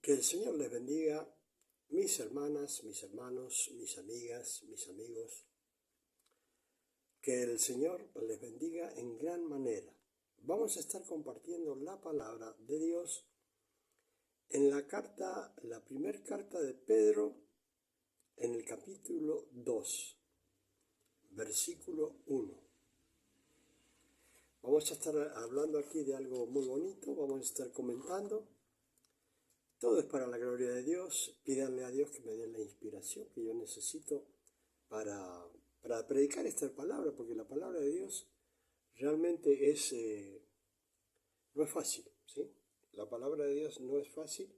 Que el Señor les bendiga, mis hermanas, mis hermanos, mis amigas, mis amigos. Que el Señor les bendiga en gran manera. Vamos a estar compartiendo la palabra de Dios en la primera carta de Pedro, en el capítulo 2, versículo 1. Vamos a estar hablando aquí de algo muy bonito, vamos a estar comentando. Todo es para la gloria de Dios. Pídanle a Dios que me dé la inspiración que yo necesito para predicar esta palabra, porque la palabra de Dios realmente no es fácil, ¿sí? La palabra de Dios no es fácil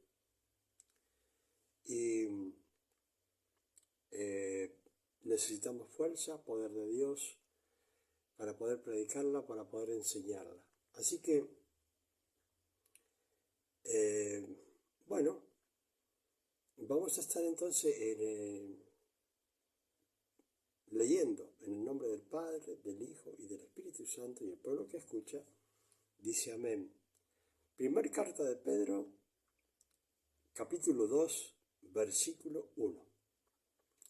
y necesitamos fuerza, poder de Dios para poder predicarla, para poder enseñarla. Así que, bueno, vamos a estar entonces leyendo en el nombre del Padre, del Hijo y del Espíritu Santo, y el pueblo que escucha dice amén. Primer carta de Pedro, capítulo 2, versículo 1.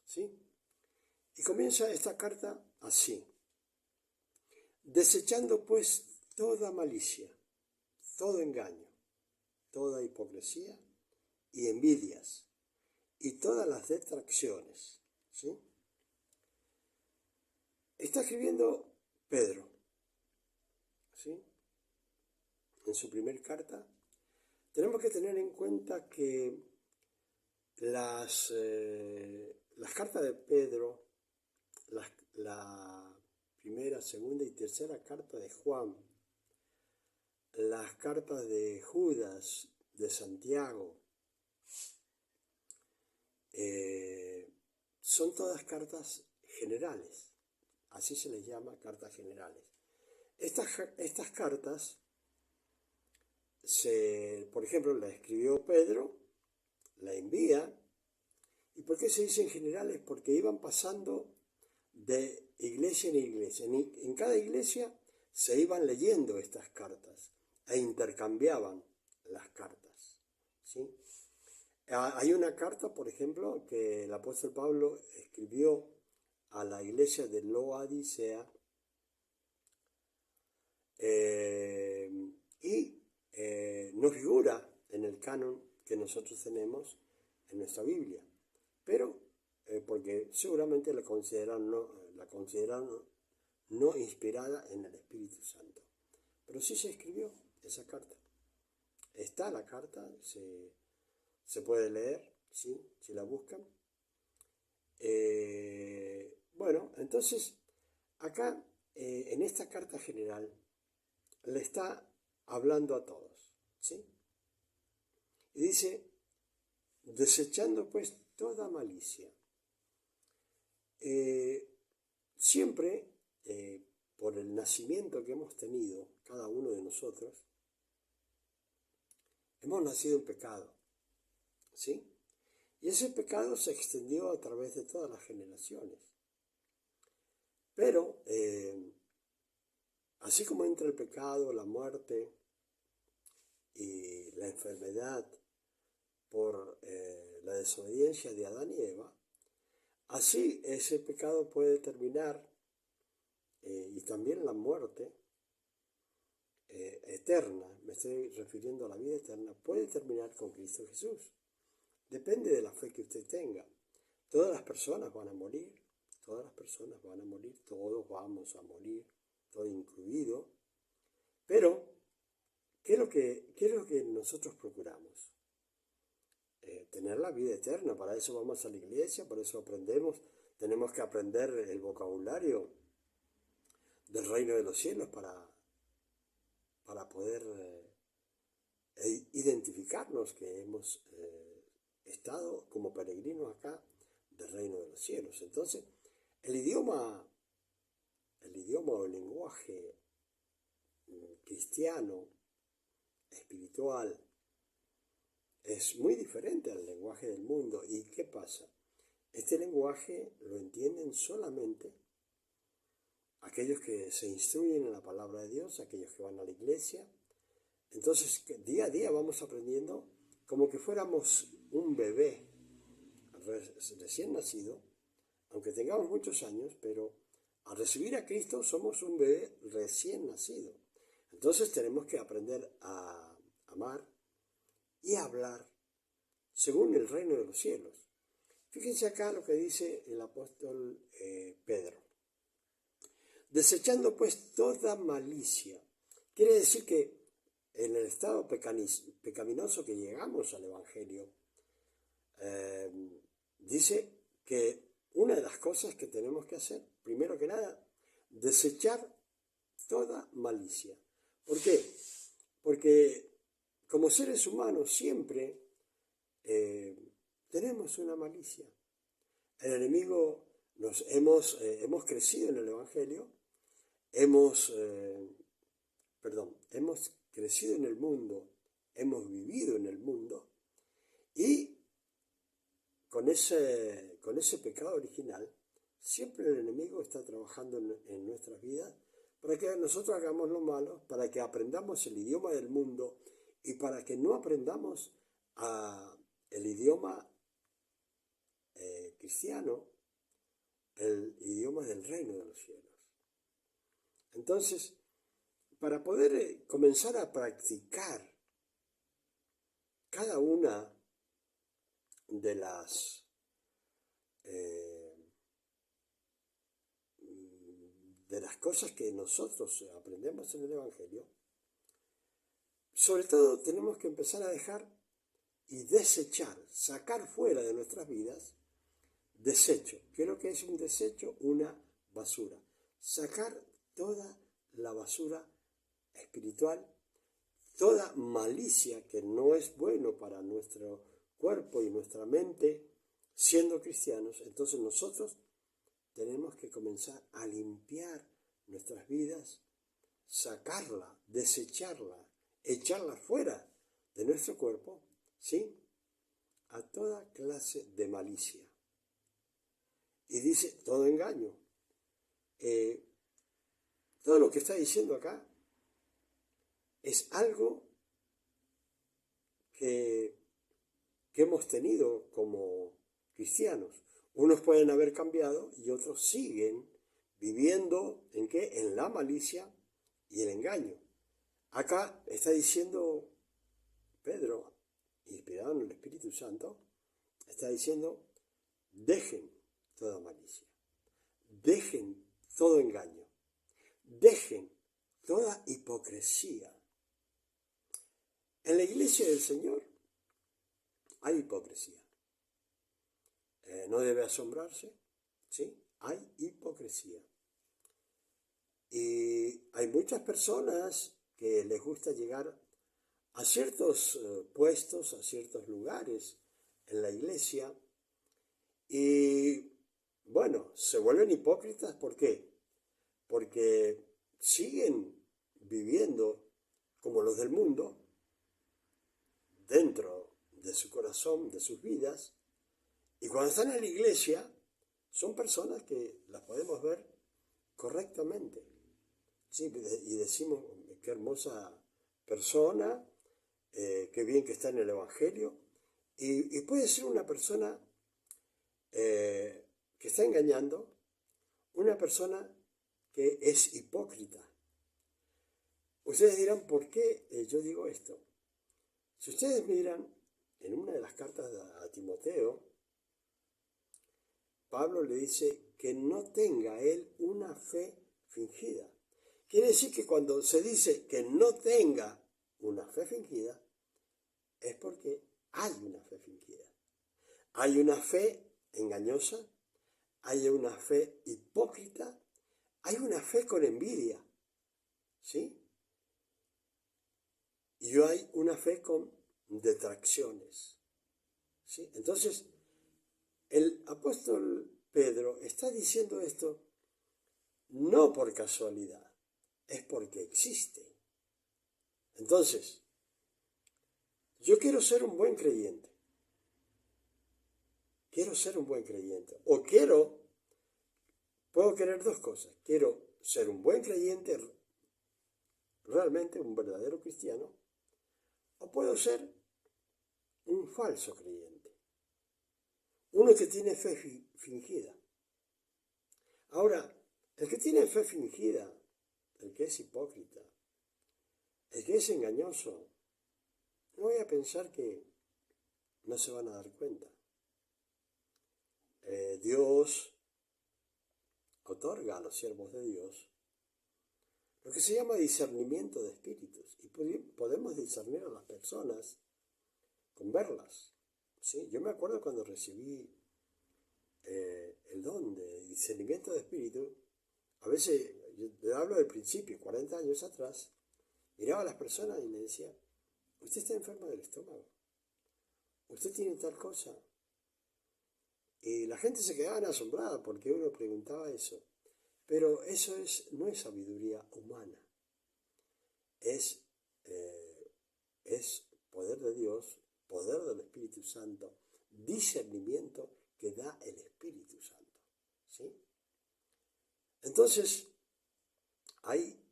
¿Sí? Y comienza esta carta así. Desechando pues toda malicia, todo engaño, toda hipocresía y envidias y todas las detracciones. ¿Sí? Está escribiendo Pedro, ¿sí? En su primer carta. Tenemos que tener en cuenta que las cartas de Pedro, la primera, segunda y tercera carta de Juan, las cartas de Judas, de Santiago, son todas cartas generales, así se les llama, cartas generales. Estas cartas, por ejemplo, la escribió Pedro, la envía. ¿Y por qué se dicen generales? Porque iban pasando de iglesia en iglesia. En cada iglesia se iban leyendo estas cartas e intercambiaban las cartas, ¿sí? Hay una carta, por ejemplo, que el apóstol Pablo escribió a la iglesia de Laodicea y no figura en el canon que nosotros tenemos en nuestra Biblia, pero porque seguramente la consideran no inspirada en el Espíritu Santo. Pero sí se escribió esa carta. Está la carta, se puede leer, ¿sí? Si la buscan. Bueno, entonces, acá, en esta carta general, le está hablando a todos, ¿sí? Y dice, desechando pues toda malicia. Siempre, por el nacimiento que hemos tenido, cada uno de nosotros, hemos nacido en pecado, ¿sí? Y ese pecado se extendió a través de todas las generaciones. Pero, así como entra el pecado, la muerte y la enfermedad por la desobediencia de Adán y Eva, así ese pecado puede terminar, y también la muerte eterna, me estoy refiriendo a la vida eterna, puede terminar con Cristo Jesús. Depende de la fe que usted tenga. Todas las personas van a morir, todas las personas van a morir, todos vamos a morir, todo incluido. Pero, ¿qué es lo que nosotros procuramos? Tener la vida eterna. Para eso vamos a la iglesia, por eso aprendemos. Tenemos que aprender el vocabulario del reino de los cielos para poder identificarnos que hemos estado como peregrinos acá del reino de los cielos. Entonces, el idioma o el lenguaje cristiano, espiritual, es muy diferente al lenguaje del mundo. ¿Y qué pasa? Este lenguaje lo entienden solamente aquellos que se instruyen en la palabra de Dios, aquellos que van a la iglesia. Entonces, día a día vamos aprendiendo como que fuéramos un bebé recién nacido, aunque tengamos muchos años, pero al recibir a Cristo somos un bebé recién nacido. Entonces tenemos que aprender a amar y a hablar según el reino de los cielos. Fíjense acá lo que dice el apóstol Pedro. Desechando pues toda malicia. Quiere decir que en el estado pecaminoso que llegamos al Evangelio, dice que una de las cosas que tenemos que hacer, primero que nada, desechar toda malicia. ¿Por qué? Porque como seres humanos siempre tenemos una malicia. El enemigo hemos crecido en el Evangelio, hemos crecido en el mundo, hemos vivido en el mundo y con ese pecado original siempre el enemigo está trabajando en nuestras vidas para que nosotros hagamos lo malo, para que aprendamos el idioma del mundo y para que no aprendamos el idioma cristiano, el idioma del reino de los cielos. Entonces, para poder comenzar a practicar cada una de las cosas que nosotros aprendemos en el Evangelio, sobre todo tenemos que empezar a dejar y desechar, sacar fuera de nuestras vidas, desecho. ¿Qué es lo que es un desecho? Una basura. Sacar toda la basura espiritual, toda malicia que no es bueno para nuestro cuerpo y nuestra mente, siendo cristianos. Entonces nosotros tenemos que comenzar a limpiar nuestras vidas, sacarla, desecharla, echarla fuera de nuestro cuerpo, ¿sí? A toda clase de malicia. Y dice todo engaño. Todo lo que está diciendo acá es algo que hemos tenido como cristianos. Unos pueden haber cambiado y otros siguen viviendo ¿en qué? En la malicia y el engaño. Acá está diciendo Pedro, inspirado en el Espíritu Santo, está diciendo, dejen toda malicia, dejen todo engaño, dejen toda hipocresía. En la iglesia del Señor hay hipocresía. No debe asombrarse, ¿sí? Hay hipocresía. Y hay muchas personas que les gusta llegar a ciertos puestos, a ciertos lugares en la iglesia y, bueno, se vuelven hipócritas. ¿Por qué? Porque siguen viviendo como los del mundo dentro de su corazón, de sus vidas, y cuando están en la iglesia son personas que las podemos ver correctamente. Sí, y decimos, qué hermosa persona, qué bien que está en el Evangelio. Y puede ser una persona que está engañando, una persona que es hipócrita. Ustedes dirán, ¿por qué yo digo esto? Si ustedes miran en una de las cartas a Timoteo, Pablo le dice que no tenga él una fe fingida. Quiere decir que cuando se dice que no tenga una fe fingida, es porque hay una fe fingida. Hay una fe engañosa, hay una fe hipócrita, hay una fe con envidia, ¿sí? Y hay una fe con detracciones, ¿sí? Entonces, el apóstol Pedro está diciendo esto no por casualidad, es porque existe. Entonces, yo quiero ser un buen creyente. Quiero ser un buen creyente. O puedo querer dos cosas. Quiero ser un buen creyente, realmente un verdadero cristiano. O puedo ser un falso creyente, uno que tiene fe fingida. Ahora, el que tiene fe fingida, el que es hipócrita, el que es engañoso, no voy a pensar que no se van a dar cuenta. Dios otorga a los siervos de Dios lo que se llama discernimiento de espíritus. Y podemos discernir a las personas con verlas. ¿Sí? Yo me acuerdo cuando recibí el don de discernimiento de espíritu. A veces, yo hablo del principio, 40 años atrás, miraba a las personas y le decía, usted está enfermo del estómago, usted tiene tal cosa. Y la gente se quedaba asombrada porque uno preguntaba eso. Pero eso no es sabiduría humana, es poder de Dios, poder del Espíritu Santo, discernimiento que da el Espíritu Santo. ¿Sí? Entonces, ahí,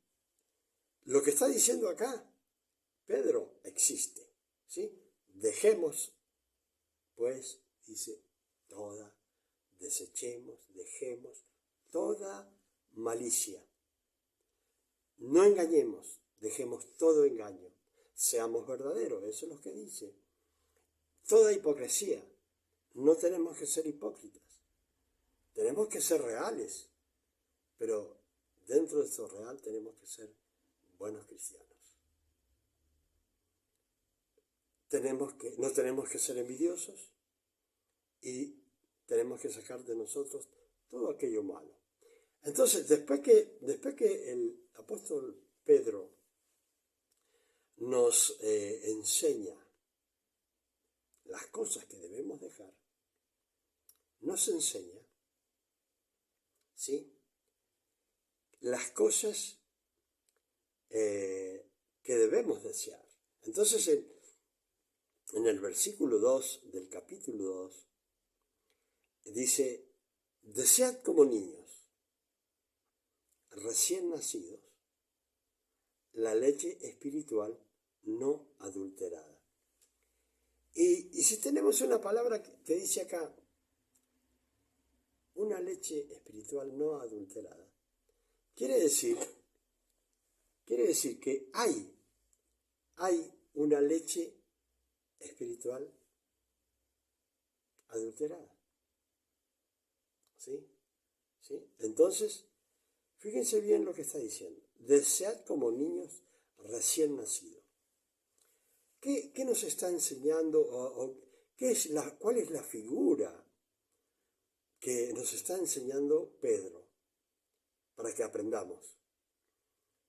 lo que está diciendo acá, Pedro, existe. ¿Sí? Dejemos, pues, dice, dejemos toda malicia. No engañemos, dejemos todo engaño. Seamos verdaderos, eso es lo que dice. Toda hipocresía. No tenemos que ser hipócritas. Tenemos que ser reales. Pero dentro de eso real tenemos que ser buenos cristianos. No tenemos que ser envidiosos y tenemos que sacar de nosotros todo aquello malo. Entonces, después que el apóstol Pedro nos enseña las cosas que debemos dejar, nos enseña, ¿sí?, las cosas que debemos desear. Entonces, en el versículo 2 del capítulo 2, dice, desead como niños, recién nacidos, la leche espiritual no adulterada. Y si tenemos una palabra que dice acá, una leche espiritual no adulterada, quiere decir que hay una leche espiritual adulterada. ¿Sí? ¿Sí? Entonces, fíjense bien lo que está diciendo. Desead como niños recién nacidos. ¿Qué nos está enseñando cuál es la figura que nos está enseñando Pedro para que aprendamos?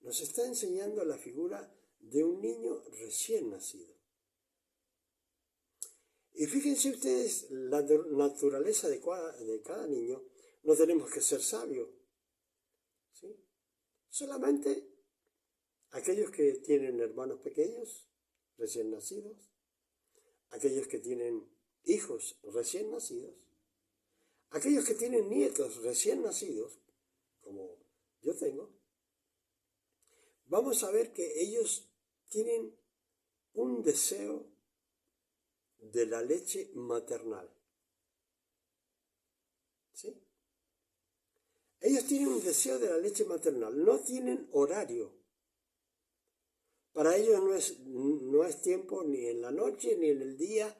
Nos está enseñando la figura de un niño recién nacido. Y fíjense ustedes la naturaleza de cada niño. No tenemos que ser sabios, ¿sí? Solamente aquellos que tienen hermanos pequeños, recién nacidos, aquellos que tienen hijos recién nacidos, aquellos que tienen nietos recién nacidos, como yo tengo, vamos a ver que ellos tienen un deseo de la leche maternal. ¿Sí? Ellos tienen un deseo de la leche maternal, no tienen horario. Para ellos no es tiempo ni en la noche ni en el día.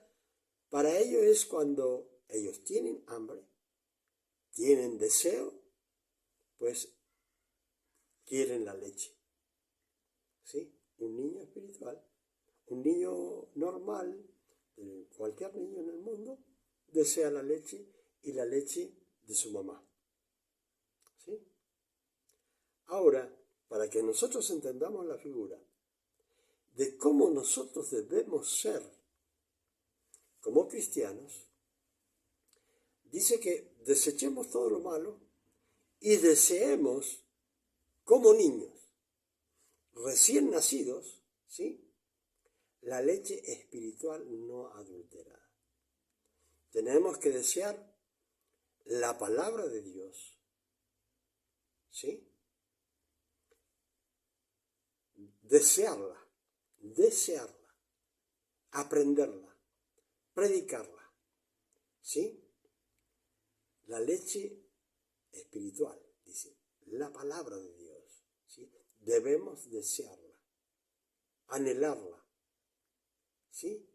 Para ellos es cuando ellos tienen hambre, tienen deseo, pues quieren la leche. ¿Sí? Un niño espiritual, un niño normal, cualquier niño en el mundo, desea la leche y la leche de su mamá. ¿Sí? Ahora, para que nosotros entendamos la figura de cómo nosotros debemos ser como cristianos, dice que desechemos todo lo malo y deseemos como niños recién nacidos, ¿sí?, la leche espiritual no adulterada. Tenemos que desear la palabra de Dios, ¿sí? Desearla, aprenderla. predicarla, ¿sí? La leche espiritual, dice, la palabra de Dios, ¿sí? Debemos desearla, anhelarla, ¿sí?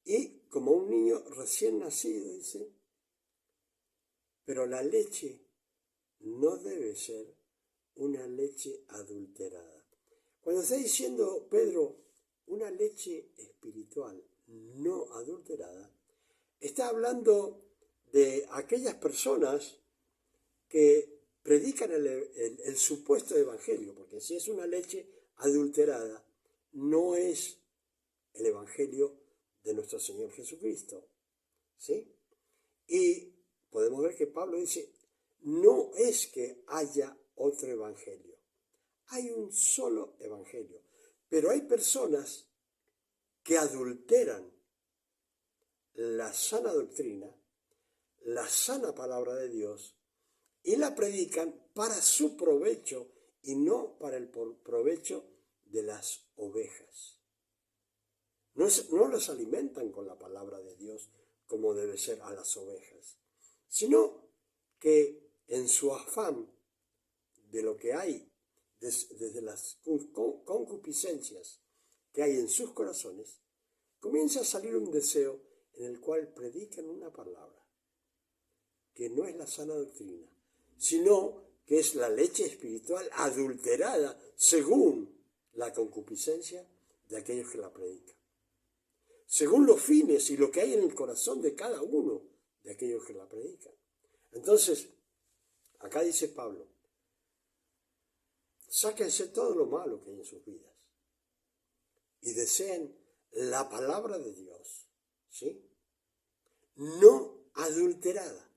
Y como un niño recién nacido, dice, pero la leche no debe ser una leche adulterada. Cuando está diciendo Pedro una leche espiritual no adulterada, está hablando de aquellas personas que predican el supuesto evangelio, porque si es una leche adulterada, no es el evangelio de nuestro Señor Jesucristo, ¿sí? Y podemos ver que Pablo dice, no es que haya otro evangelio, hay un solo evangelio, pero hay personas que adulteran la sana doctrina, la sana palabra de Dios, y la predican para su provecho y no para el provecho de las ovejas. No los alimentan con la palabra de Dios como debe ser a las ovejas, sino que en su afán de lo que hay, desde las concupiscencias que hay en sus corazones, comienza a salir un deseo en el cual predican una palabra que no es la sana doctrina, sino que es la leche espiritual adulterada según la concupiscencia de aquellos que la predican, según los fines y lo que hay en el corazón de cada uno de aquellos que la predican. Entonces, acá dice Pablo, sáquense todo lo malo que hay en sus vidas y deseen la palabra de Dios, ¿sí? No adulterada.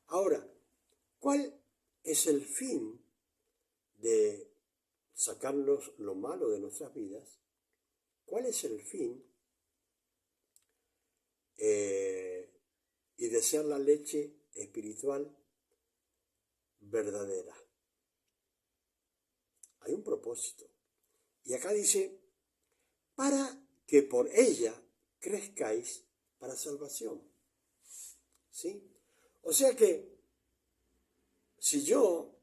Ahora, ¿cuál es el fin de sacarnos lo malo de nuestras vidas? ¿Cuál es el fin? Y desear la leche espiritual verdadera. Hay un propósito. Y acá dice, para que por ella crezcáis para salvación. ¿Sí? O sea que si yo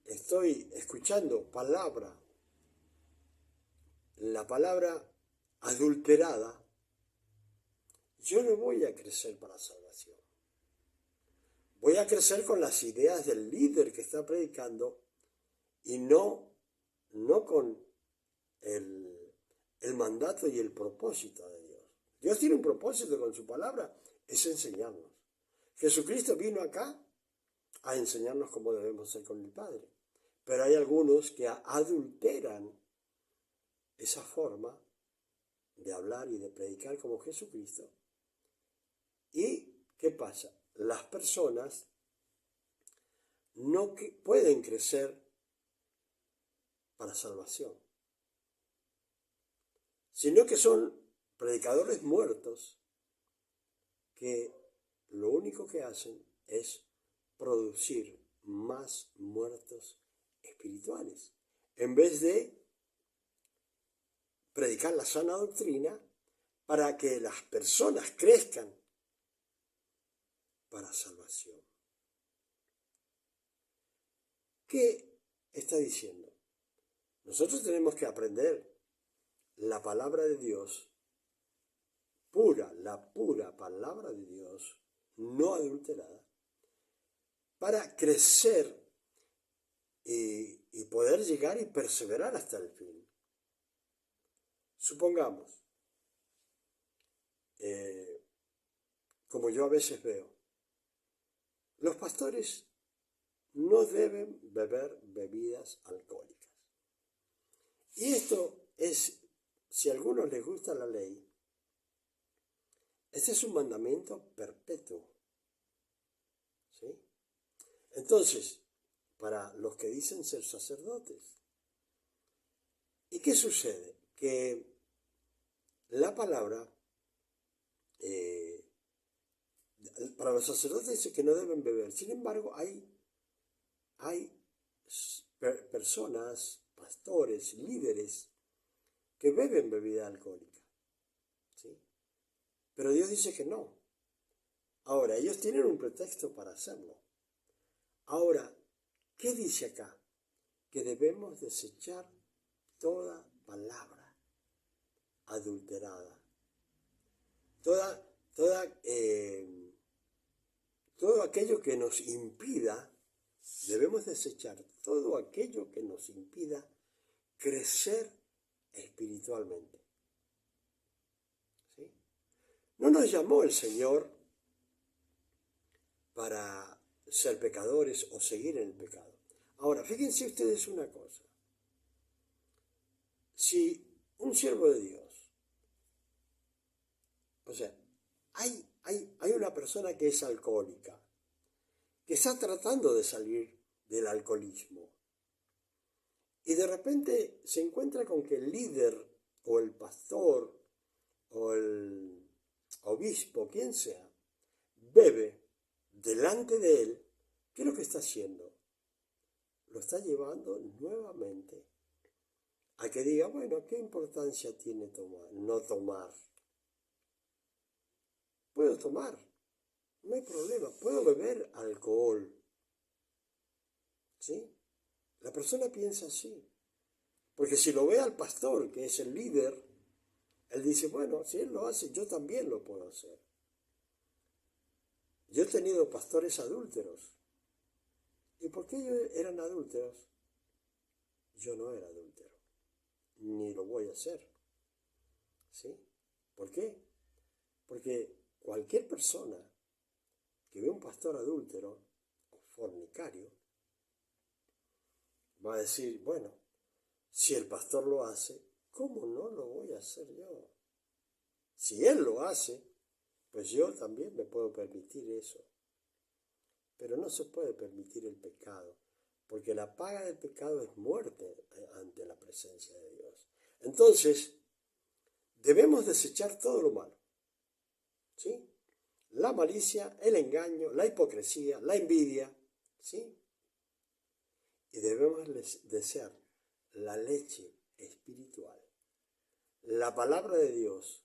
estoy escuchando la palabra adulterada, yo no voy a crecer para salvación. Voy a crecer con las ideas del líder que está predicando y no con el mandato y el propósito de Dios. Dios tiene un propósito con su palabra, es enseñarnos. Jesucristo vino acá a enseñarnos cómo debemos ser con el Padre. Pero hay algunos que adulteran esa forma de hablar y de predicar como Jesucristo. ¿Y qué pasa? Las personas no pueden crecer para salvación, sino que son predicadores muertos que lo único que hacen es producir más muertos espirituales, en vez de predicar la sana doctrina para que las personas crezcan para salvación. ¿Qué está diciendo? Nosotros tenemos que aprender la palabra de Dios pura, la pura palabra de Dios, no adulterada, para crecer y poder llegar y perseverar hasta el fin. Supongamos, como yo a veces veo, los pastores no deben beber bebidas alcohólicas. Y esto es, si a algunos les gusta la ley, este es un mandamiento perpetuo. ¿Sí? Entonces, para los que dicen ser sacerdotes, ¿y qué sucede? Que la palabra, para los sacerdotes dice que no deben beber. Sin embargo, hay personas, pastores, líderes, que beben bebida alcohólica. Pero Dios dice que no. Ahora, ellos tienen un pretexto para hacerlo. Ahora, ¿qué dice acá? Que debemos desechar toda palabra adulterada. Todo aquello que nos impida, debemos desechar todo aquello que nos impida crecer espiritualmente. ¿Sí? No nos llamó el Señor para ser pecadores o seguir en el pecado. Ahora, fíjense ustedes una cosa. Si un siervo de Dios, o sea, hay una persona que es alcohólica, que está tratando de salir del alcoholismo, y de repente se encuentra con que el líder o el pastor o el obispo, quien sea, bebe delante de él. ¿Qué es lo que está haciendo? Lo está llevando nuevamente a que diga, bueno, ¿qué importancia tiene no tomar? Puedo tomar, no hay problema, puedo beber alcohol. ¿Sí? La persona piensa así. Porque si lo ve al pastor, que es el líder, él dice, bueno, si él lo hace, yo también lo puedo hacer. Yo he tenido pastores adúlteros. ¿Y por qué ellos eran adúlteros? Yo no era adúltero, ni lo voy a hacer. ¿Sí? ¿Por qué? Porque cualquier persona que ve un pastor adúltero o fornicario va a decir, bueno, si el pastor lo hace, ¿cómo no lo voy a hacer yo? Si él lo hace, pues yo también me puedo permitir eso. Pero no se puede permitir el pecado, porque la paga del pecado es muerte ante la presencia de Dios. Entonces, debemos desechar todo lo malo. ¿Sí? La malicia, el engaño, la hipocresía, la envidia. ¿Sí? Y debemos desear la leche espiritual. La palabra de Dios,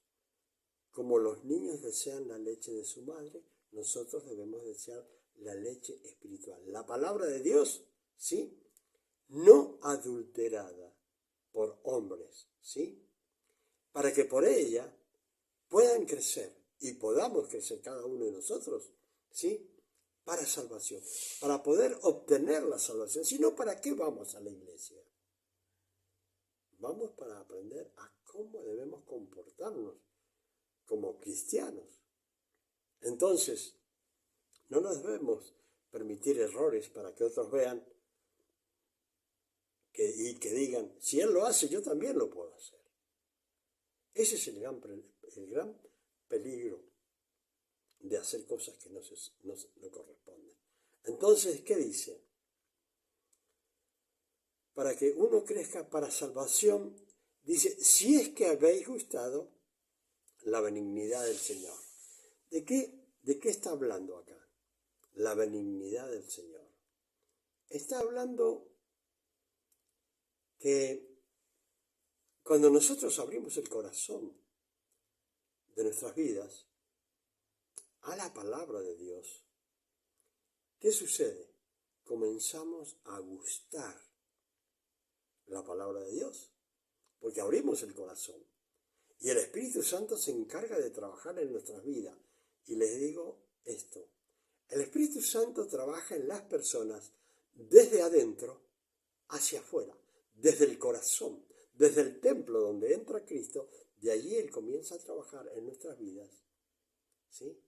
como los niños desean la leche de su madre, nosotros debemos desear la leche espiritual. La palabra de Dios, ¿sí? No adulterada por hombres, ¿sí? Para que por ella puedan crecer y podamos crecer cada uno de nosotros, ¿sí? Para salvación, para poder obtener la salvación. Si no, ¿para qué vamos a la iglesia? Vamos para aprender a cómo debemos comportarnos como cristianos. Entonces, no nos debemos permitir errores para que otros vean y que digan, si él lo hace, yo también lo puedo hacer. Ese es el gran peligro de hacer cosas que no corresponden. Entonces, ¿qué dice? Para que uno crezca para salvación, dice, si es que habéis gustado la benignidad del Señor. ¿De qué está hablando acá? La benignidad del Señor. Está hablando que cuando nosotros abrimos el corazón de nuestras vidas a la palabra de Dios, ¿qué sucede? Comenzamos a gustar la palabra de Dios, porque abrimos el corazón. Y el Espíritu Santo se encarga de trabajar en nuestras vidas. Y les digo esto, el Espíritu Santo trabaja en las personas desde adentro hacia afuera, desde el corazón, desde el templo donde entra Cristo, de allí Él comienza a trabajar en nuestras vidas, ¿sí?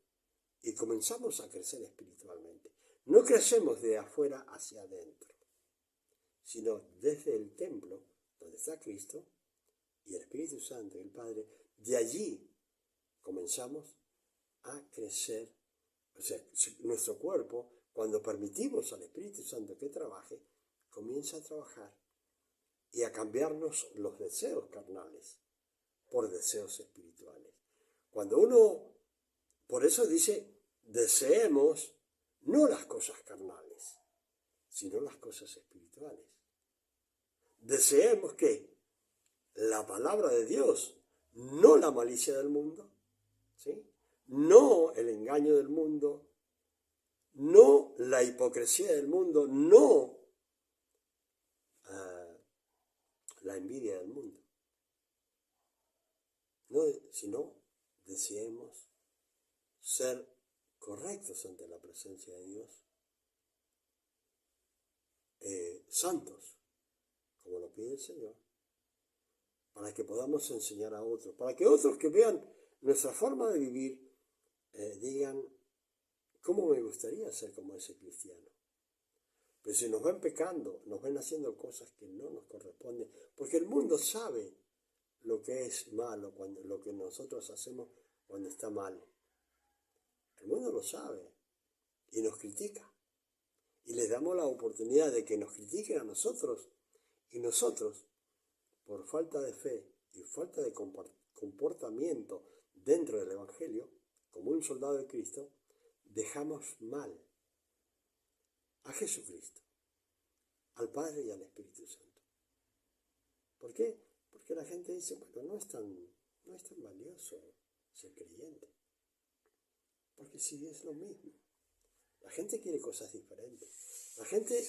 Y comenzamos a crecer espiritualmente. No crecemos de afuera hacia adentro, sino desde el templo donde está Cristo y el Espíritu Santo y el Padre, de allí comenzamos a crecer. O sea, nuestro cuerpo, cuando permitimos al Espíritu Santo que trabaje, comienza a trabajar y a cambiarnos los deseos carnales por deseos espirituales. Cuando uno, por eso dice, deseemos no las cosas carnales, sino las cosas espirituales. Deseemos que la palabra de Dios, no la malicia del mundo, ¿sí? no el engaño del mundo, no la hipocresía del mundo, no la envidia del mundo, no, sino deseemos ser correctos ante la presencia de Dios, santos, como lo pide el Señor, para que podamos enseñar a otros, para que otros que vean nuestra forma de vivir digan, ¿cómo me gustaría ser como ese cristiano? Pero si nos ven pecando, nos ven haciendo cosas que no nos corresponden, porque el mundo sabe lo que es malo, lo que nosotros hacemos cuando está mal. El mundo lo sabe y nos critica. Y les damos la oportunidad de que nos critiquen a nosotros. Y nosotros, por falta de fe y falta de comportamiento dentro del Evangelio, como un soldado de Cristo, dejamos mal a Jesucristo, al Padre y al Espíritu Santo. ¿Por qué? Porque la gente dice, bueno, no es tan valioso ser creyente. Porque si es lo mismo. La gente quiere cosas diferentes. La gente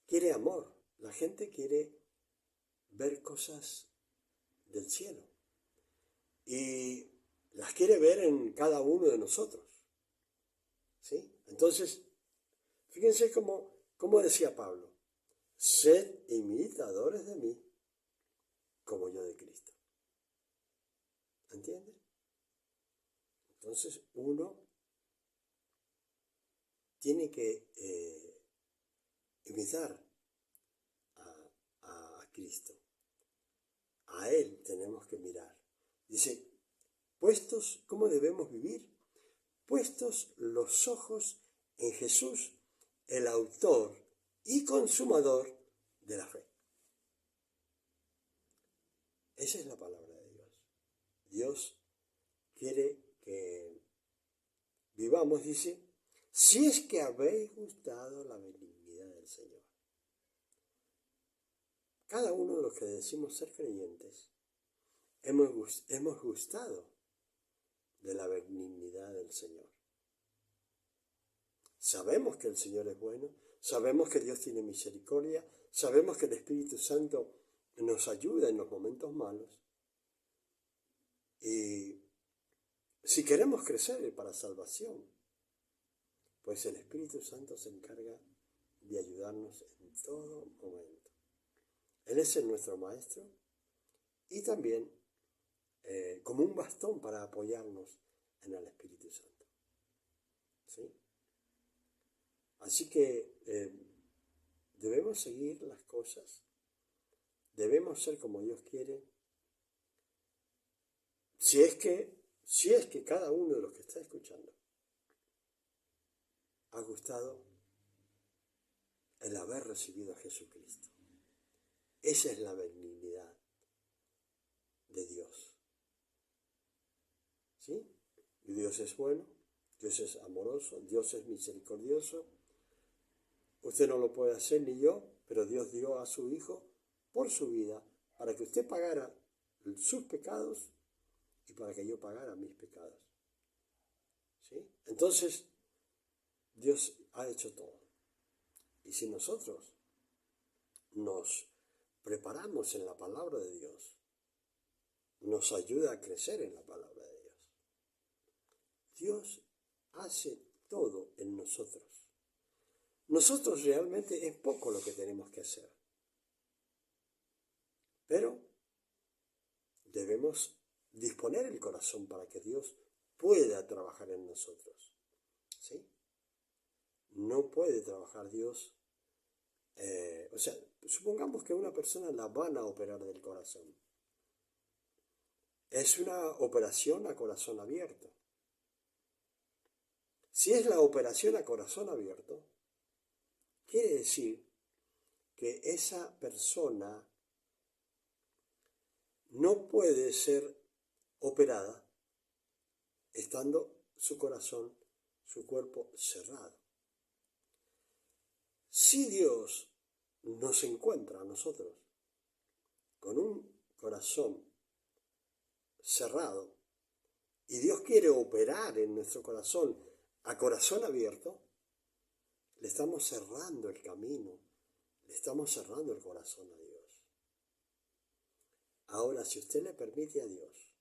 quiere amor. La gente quiere ver cosas del cielo. Y las quiere ver en cada uno de nosotros. ¿Sí? Entonces, fíjense cómo decía Pablo. Sed imitadores de mí, como yo de Cristo. ¿Entiendes? Entonces, uno tiene que imitar a Cristo. A Él tenemos que mirar. Dice, puestos, ¿cómo debemos vivir? Puestos los ojos en Jesús, el autor y consumador de la fe. Esa es la palabra de Dios. Dios quiere que vivamos, dice, si es que habéis gustado la benignidad del Señor. Cada uno de los que decimos ser creyentes hemos gustado de la benignidad del Señor. Sabemos que el Señor es bueno, sabemos que Dios tiene misericordia, sabemos que el Espíritu Santo nos ayuda en los momentos malos. Y si queremos crecer para salvación, pues el Espíritu Santo se encarga de ayudarnos en todo momento. Él es nuestro Maestro y también como un bastón para apoyarnos en el Espíritu Santo. ¿Sí? Así que debemos seguir las cosas, debemos ser como Dios quiere. Si es que cada uno de los que está escuchando ha gustado el haber recibido a Jesucristo. Esa es la benignidad de Dios. ¿Sí? Dios es bueno, Dios es amoroso, Dios es misericordioso. Usted no lo puede hacer ni yo, pero Dios dio a su Hijo por su vida para que usted pagara sus pecados y para que yo pagara mis pecados. ¿Sí? Entonces, Dios ha hecho todo. Y si nosotros nos preparamos en la palabra de Dios, nos ayuda a crecer en la palabra de Dios. Dios hace todo en nosotros. Nosotros realmente es poco lo que tenemos que hacer. Pero debemos disponer el corazón para que Dios pueda trabajar en nosotros. ¿Sí? No puede trabajar Dios. Supongamos que a una persona la van a operar del corazón. Es una operación a corazón abierto. Si es la operación a corazón abierto, quiere decir que esa persona no puede ser operada estando su corazón, su cuerpo cerrado. Si Dios nos encuentra a nosotros con un corazón cerrado, y Dios quiere operar en nuestro corazón a corazón abierto, le estamos cerrando el camino, le estamos cerrando el corazón a Dios. Ahora, si usted le permite a Dios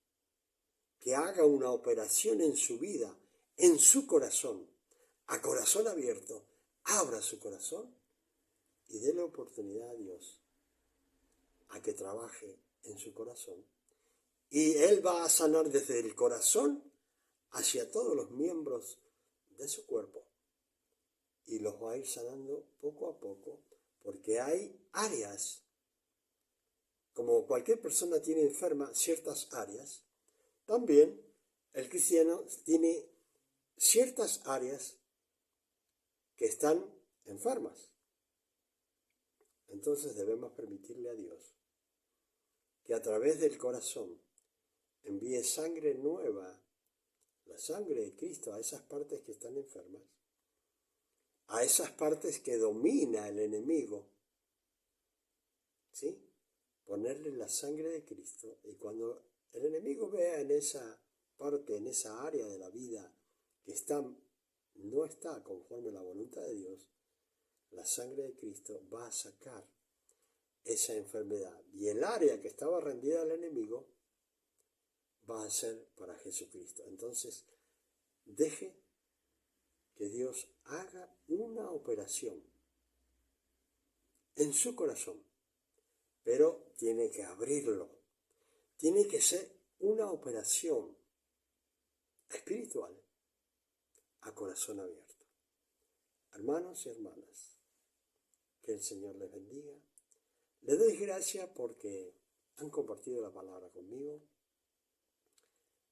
que haga una operación en su vida, en su corazón, a corazón abierto, abra su corazón y déle oportunidad a Dios a que trabaje en su corazón. Y Él va a sanar desde el corazón hacia todos los miembros de su cuerpo. Y los va a ir sanando poco a poco, porque hay áreas, como cualquier persona tiene enferma ciertas áreas, también el cristiano tiene ciertas áreas que están enfermas. Entonces debemos permitirle a Dios que a través del corazón envíe sangre nueva, la sangre de Cristo, a esas partes que están enfermas, a esas partes que domina el enemigo, ¿sí? Ponerle la sangre de Cristo, y cuando el enemigo vea en esa parte, en esa área de la vida que no está conforme a la voluntad de Dios, la sangre de Cristo va a sacar esa enfermedad. Y el área que estaba rendida al enemigo va a ser para Jesucristo. Entonces, deje que Dios haga una operación en su corazón, pero tiene que abrirlo. Tiene que ser una operación espiritual a corazón abierto. Hermanos y hermanas, que el Señor les bendiga. Les doy gracias porque han compartido la palabra conmigo.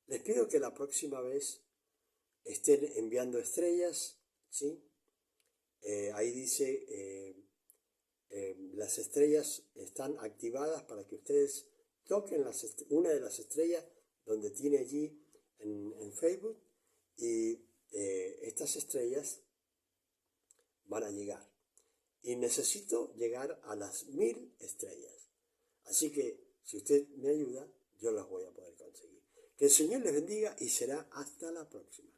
Les pido que la próxima vez estén enviando estrellas, ¿sí? Ahí dice, las estrellas están activadas para que ustedes toquen una de las estrellas donde tiene allí en Facebook, y estas estrellas van a llegar. Y necesito llegar a las 1000 estrellas. Así que si usted me ayuda, yo las voy a poder conseguir. Que el Señor les bendiga y será hasta la próxima.